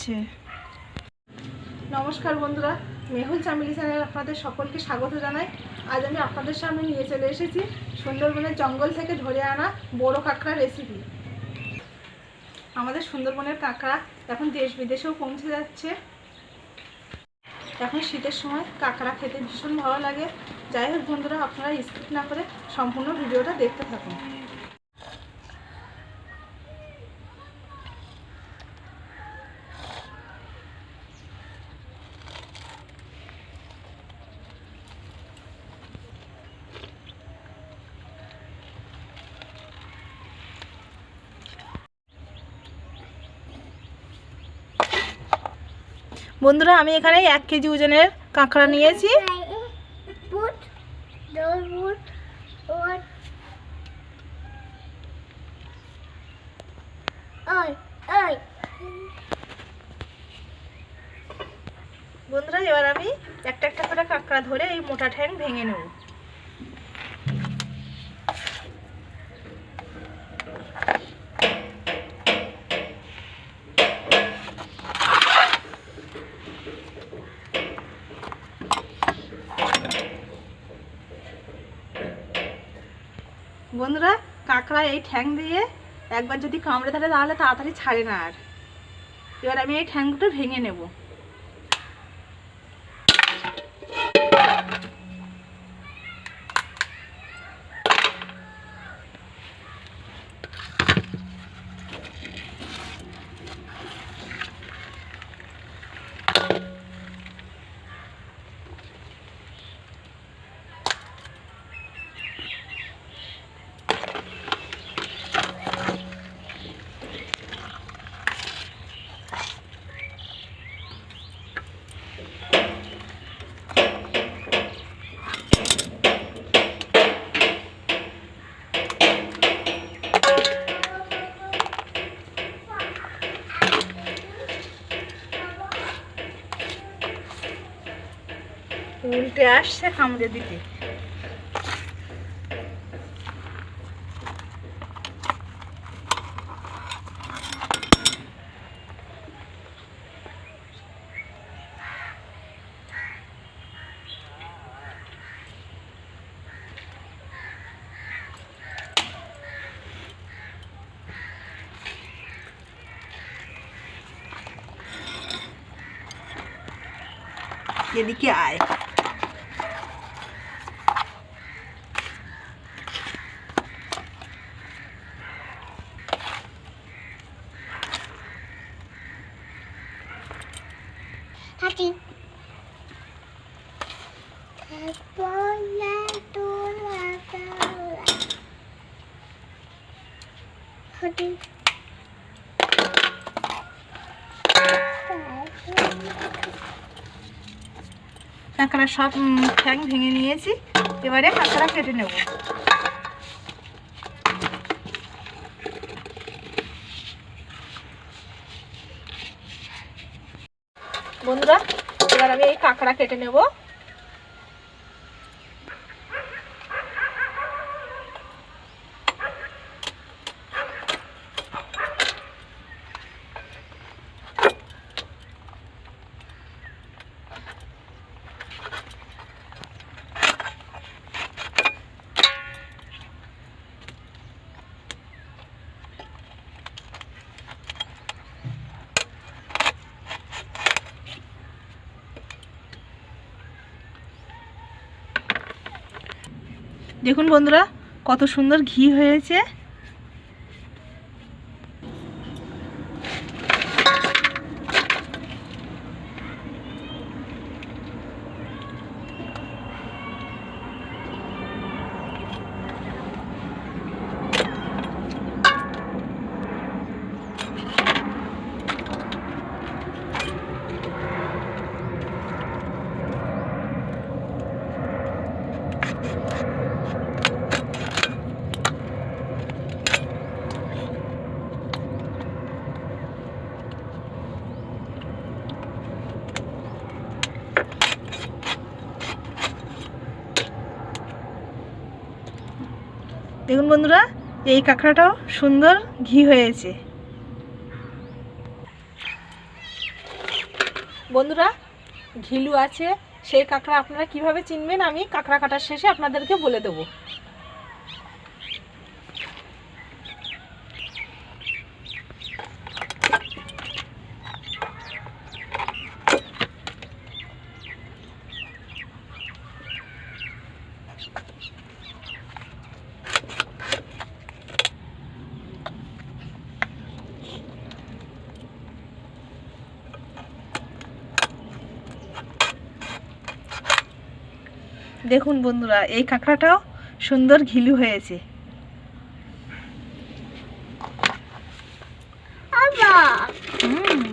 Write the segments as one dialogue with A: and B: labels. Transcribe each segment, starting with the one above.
A: যাচ্ছে। নমস্কার বন্ধুরা, মেহুল চামেলি চ্যানেলে আপনাদের সকলকে স্বাগত জানাই। আজ আমি আপনাদের সামনে নিয়ে চলে এসেছি সুন্দরবনের জঙ্গল থেকে ধরে আনা বড় কাঁকড়া রেসিপি। আমাদের সুন্দরবনের কাঁকড়া এখন দেশ বিদেশেও পৌঁছে যাচ্ছে। এখন শীতের সময় কাঁকড়া খেতে ভীষণ ভালো লাগে। যাই হোক বন্ধুরা, আপনারা স্কিপ না করে সম্পূর্ণ ভিডিওটা দেখতে থাকুন। বন্ধুরা, আমি এখানে 1 কেজি ওজনের কাঁকড়া নিয়েছি। বন্ধুরা, এবার আমি একটা একটা করে কাঁকড়া ধরে এই মোটা ঠ্যাং ভেঙে নেব। বন্ধুরা, কাঁকড়া এই ঠ্যাং দিয়ে একবার যদি কামড়ে ধরে তাহলে তাড়াতাড়ি ছাড়ে না। আর এবার আমি এই ঠ্যাং দুটো ভেঙে নেব। উল্টে আসছে কামড়ে দিতে। এদিকে আয়। হাতি কাঁকড়া সব ঠ্যাং ভেঙে নিয়েছি। এবারে কাঁকড়া কেটে নেব। বন্ধুরা, এবার আমি এই কাঁকড়া কেটে নেব। দেখুন বন্ধুরা, কত সুন্দর ঘি হয়েছে। দেখুন বন্ধুরা, এই কাঁকড়াটাও সুন্দর ঘি হয়েছে। বন্ধুরা, ঘিলু আছে সেই কাঁকড়া আপনারা কিভাবে চিনবেন আমি কাঁকড়া কাটার শেষে আপনাদেরকে বলে দেবো। দেখুন বন্ধুরা, এই কাঁকড়াটাও সুন্দর ঘিলু হয়েছে।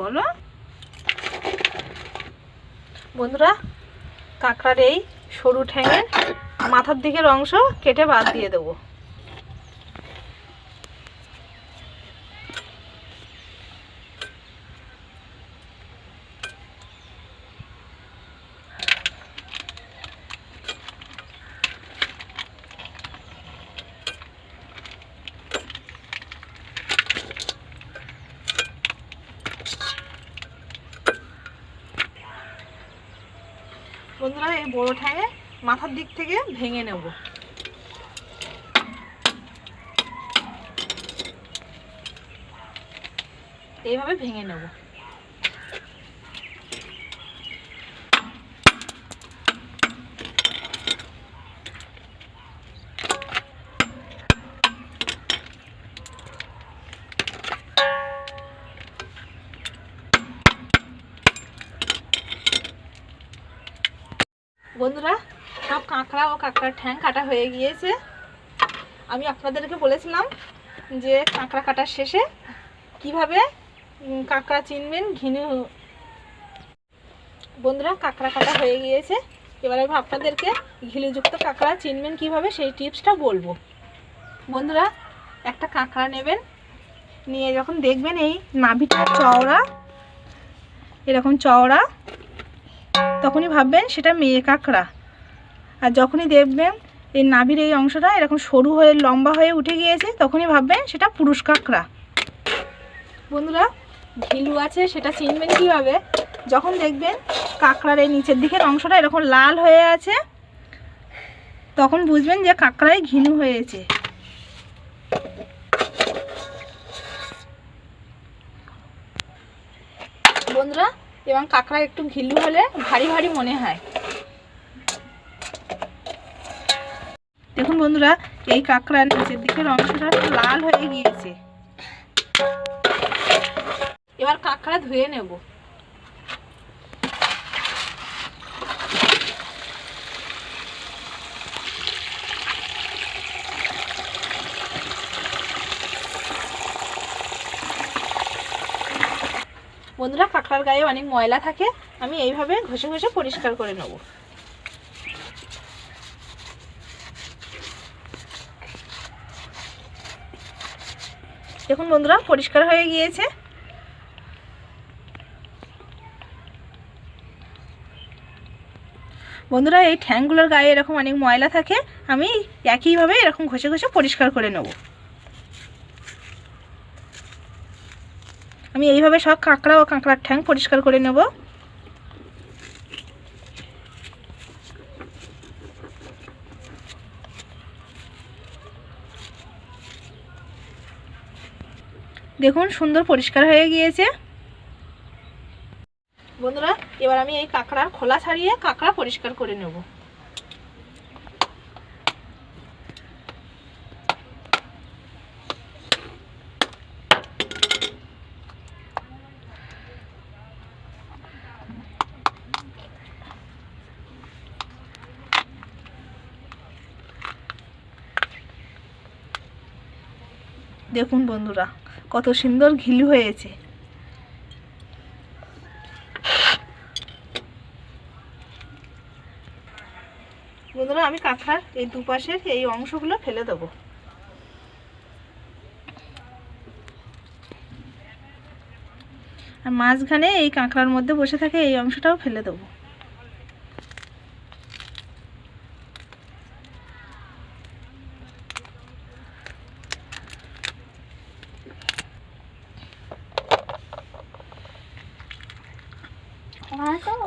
A: বলো বন্ধুরা, কাঁকড়ার এই সরু ঠ্যাঙের মাথার দিকের অংশ কেটে বাদ দিয়ে দেবো। বন্ধুরা, এই বড় ঠ্যাঙে মাথার দিক থেকে ভেঙে নেব। এইভাবে ভেঙে নেব। বন্ধুরা, সব কাঁকড়া ও কাঁকড়ার ঠ্যাং কাটা হয়ে গিয়েছে। আমি আপনাদেরকে বলেছিলাম যে কাঁকড়া কাটার শেষে কিভাবে কাঁকড়া চিনবেন ঘিনু। বন্ধুরা, কাঁকড়া কাটা হয়ে গিয়েছে। এবার আমি আপনাদেরকে ঘিলুযুক্ত কাঁকড়া চিনবেন কিভাবে সেই টিপসটা বলবো। বন্ধুরা, একটা কাঁকড়া নেবেন, নিয়ে যখন দেখবেন এই নাভিটা চওড়া, এরকম চওড়া, তখনই ভাববেন সেটা মেয়ে কাঁকড়া। আর যখনই দেখবেন এই নাভির এই অংশটা এরকম সরু হয়ে লম্বা হয়ে উঠে গিয়েছে, তখনই ভাববেন সেটা পুরুষ কাঁকড়া। বন্ধুরা, ঘিলু আছে সেটা চিনবেন কীভাবে? যখন দেখবেন কাঁকড়ার এই নিচের দিকের অংশটা এরকম লাল হয়ে আছে, তখন বুঝবেন যে কাঁকড়ায় ঘিনু হয়েছে। বন্ধুরা, এবং কাঁকড়া একটু ঘিলু হলে ভারী ভারী মনে হয়। দেখুন বন্ধুরা, এই কাঁকড়ার নিচের দিকের অংশটা লাল হয়ে গিয়েছে। এবার কাঁকড়া ধুয়ে নেব। বন্ধুরা, কাঁকড়ার গায়ে অনেক ময়লা থাকে, আমি এইভাবে ঘষে ঘষে পরিষ্কার করে নেব। দেখুন বন্ধুরা, পরিষ্কার হয়ে গিয়েছে। বন্ধুরা, এই ঠ্যাংগুলোর গায়ে এরকম অনেক ময়লা থাকে, আমি একইভাবে এরকম ঘষে ঘষে পরিষ্কার করে নেব। আমি এইভাবে সব কাঁকড়া ও কাঁকড়ার ঠ্যাং পরিষ্কার করে নেব। দেখুন সুন্দর পরিষ্কার হয়ে গিয়েছে। বন্ধুরা, এবার আমি এই কাঁকড়ার খোলা ছাড়িয়ে কাঁকড়া পরিষ্কার করে নেব। দেখুন বন্ধুরা, কত সুন্দর ঘিলু হয়েছে। বন্ধুরা, আমি কাঁকড়ার এই দুপাশের এই অংশগুলো ফেলে দেবো। আর মাঝখানে এই কাঁকড়ার মধ্যে বসে থাকে এই অংশটাও ফেলে দেবো।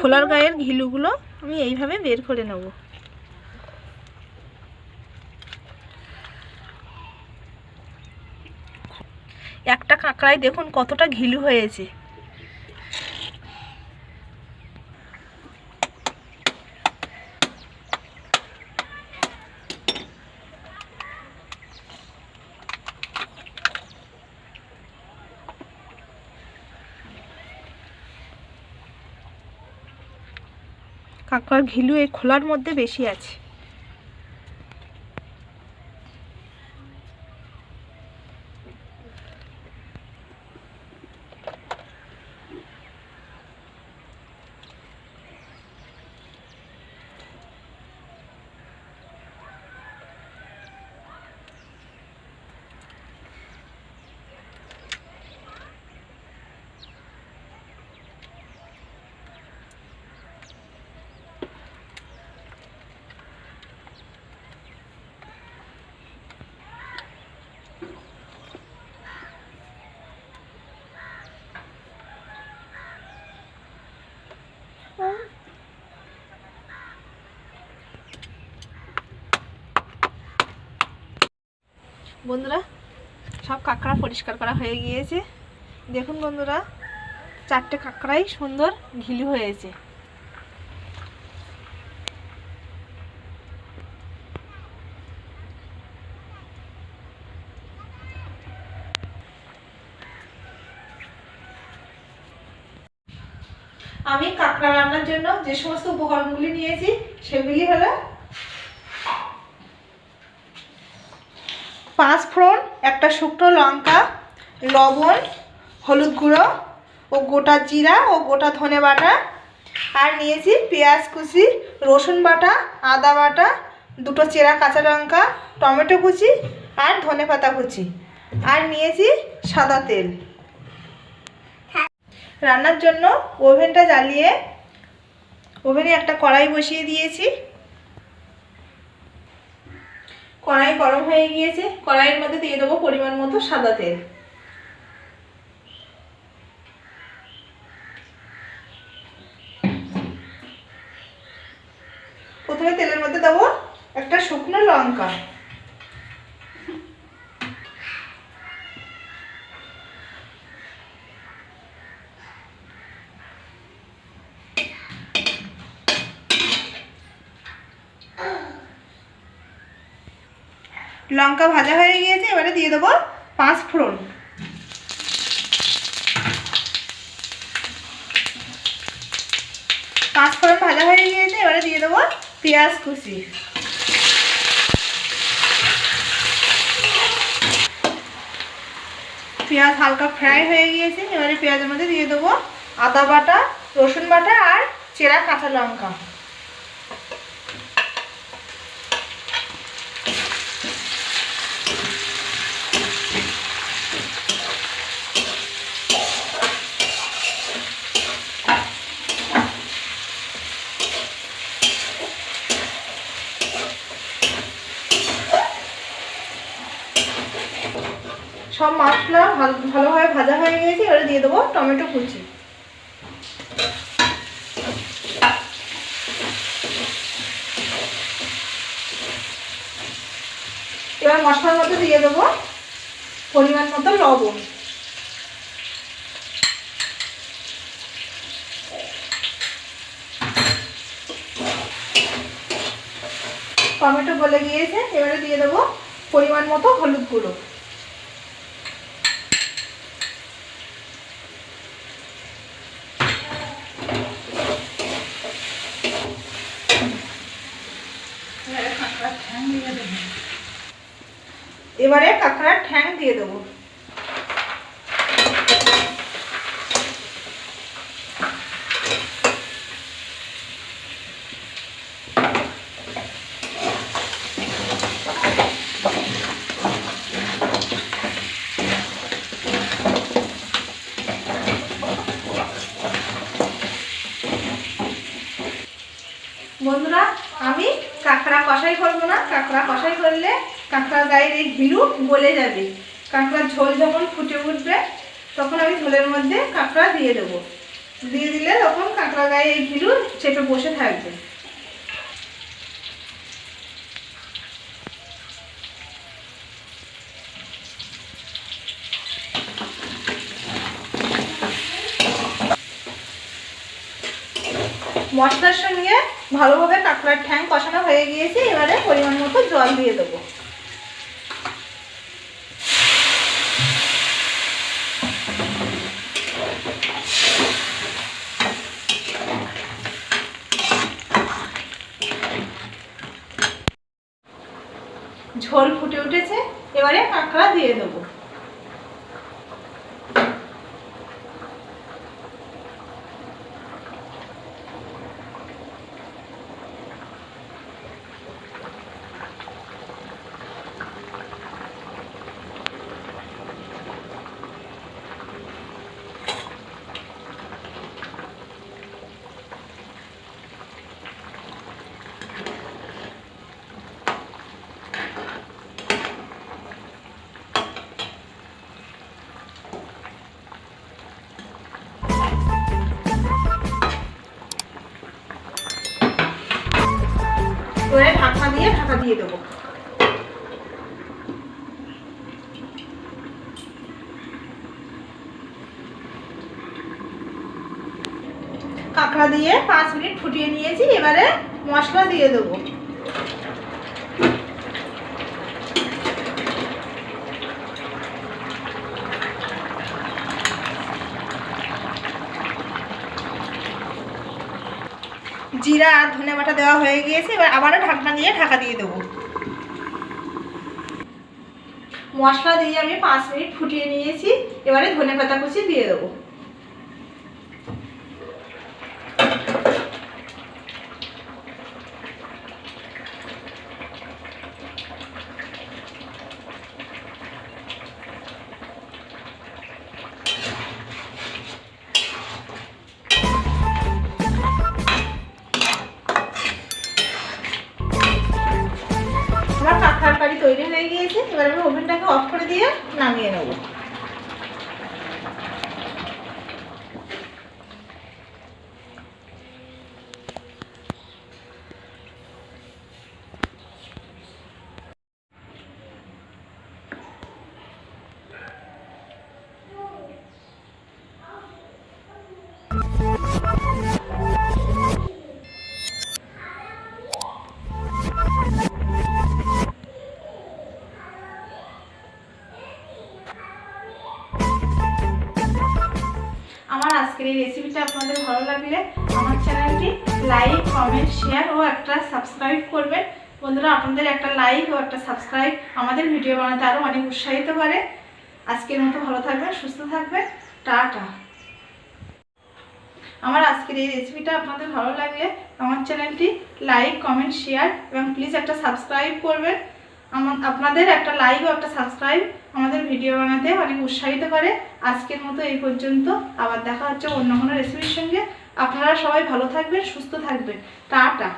A: খোলার গায়ের ঘিলুগুলো আমি এইভাবে বের করে নেব। একটা কাঁকড়ায় দেখুন কতটা ঘিলু হয়েছে। কাঁকড়ার ঘিলু এই খোলার মধ্যে বেশি আছে। বন্ধুরা সব কাঁকড়া পরিষ্কার করা হয়ে গিয়েছে। দেখুন বন্ধুরা, 4টে কাঁকড়াই সুন্দর ঘিলু হয়েছে। আমি কাঁকড়া রান্নার জন্য যে সমস্ত উপকরণগুলি নিয়েছি সেগুলি হলো 5 ফোড়ন, একটা শুকনো লঙ্কা, লবণ, হলুদ গুঁড়ো ও গোটা জিরা ও গোটা ধনে বাটা, আর নিয়েছি পেঁয়াজ কুচি, রসুন বাটা, আদা বাটা, 2টো চেরা কাঁচা লঙ্কা, টমেটো কুচি আর ধনে পাতা কুচি, আর নিয়েছি সাদা তেল। রান্নার জন্য ওভেনটা জ্বালিয়ে ওভেনে একটা কড়াই বসিয়ে দিয়েছি। কড়াই গরম হয়ে গিয়েছে, কড়াইয়ের মধ্যে দিয়ে দেবো পরিমাণ মতো সাদা তেল। প্রথমে তেলের মধ্যে দেবো একটা শুকনো লঙ্কা, লঙ্কা ভাজা হয়ে গিয়েছে, এবারে দিয়ে দেবো 5 ফোড়ন। ভাজা হয়ে গিয়েছে, এবারে দিয়ে দেবো পেঁয়াজ কুচি। পেঁয়াজ হালকা ফ্রাই হয়ে গিয়েছে, এবারে পেঁয়াজের মধ্যে দিয়ে দেবো আদা বাটা, রসুন বাটা আর চেরা কাঁচা লঙ্কা। সব মশলা ভালোভাবে ভাজা হয়ে গিয়েছে, এবারে দিয়ে দেবো টমেটো কুচি। এবার মশলার মধ্যে দিয়ে দেবো পরিমাণ মতো লবণ। টমেটো গলে গিয়েছে, এবারে দিয়ে দেবো পরিমাণ মতো হলুদ গুঁড়ো। এবারে কাঁকড়ার ঠ্যাং দিয়ে দেবো। বন্ধুরা, আমি কাঁকড়া কষাই করবো না। কাঁকড়া কষাই করলে কাঁকড়ার গায়ের এই ঘিলু গলে যাবে। কাঁকড়ার ঝোল যখন ফুটে উঠবে তখন আমি ঝোলের মধ্যে কাঁকড়া দিয়ে দেবো। দিয়ে দিলে তখন কাঁকড়া গায়ে এই ঘিলু চেপে বসে থাকবে। মশলার সঙ্গে ভালোভাবে কাঁকড়ার ঠ্যাং কষানো হয়ে গিয়েছে। এবারে পরিমাণ মতো জল দিয়ে দেবো। ঝোল ফুটে উঠেছে, এবারে কাঁকড়া দিয়ে দেবো। এবারে ঢাকা দিয়ে দেবো। কাঁকড়া দিয়ে 5 মিনিট ফুটিয়ে নিয়েছি। এবারে মশলা দিয়ে দেবো। জিরা আর ধনে বাটা দেওয়া হয়ে গিয়েছে। এবার আবারও ঢাকনা দিয়ে ঢাকা দিয়ে দেবো। মশলা দিয়ে আমি 5 মিনিট ফুটিয়ে নিয়েছি। এবারে ধনে পাতা কুচি দিয়ে দেবো। আমার কাঁকড়ার কারি তৈরি হয়ে গিয়েছে। এবার আমি ওভেনটাকে অফ করে দিয়ে নামিয়ে নেব। আমার আজকের এই রেসিপিটা আপনাদের ভালো লাগলে আমার চ্যানেলটি লাইক, কমেন্ট, শেয়ার ও একটা সাবস্ক্রাইব করবেন। বন্ধুরা, আপনাদের একটা লাইক ও একটা সাবস্ক্রাইব আমাদের ভিডিও বানাতে আরও অনেক উৎসাহিত করে। আজকের মতো ভালো থাকবেন, সুস্থ থাকবেন। টাটা। আমার আজকের এই রেসিপিটা আপনাদের ভালো লাগলে আমার চ্যানেলটি লাইক, কমেন্ট, শেয়ার এবং প্লিজ একটা সাবস্ক্রাইব করবেন। আপনাদের একটা লাইক ও একটা সাবস্ক্রাইব আমাদের ভিডিও বানাতে অনেক উৎসাহিত করে। আজকের মতো এই পর্যন্ত। আবার দেখা হচ্ছে অন্য কোনো রেসিপির সঙ্গে। আপনারা সবাই ভালো থাকবেন, সুস্থ থাকবেন। টাটা।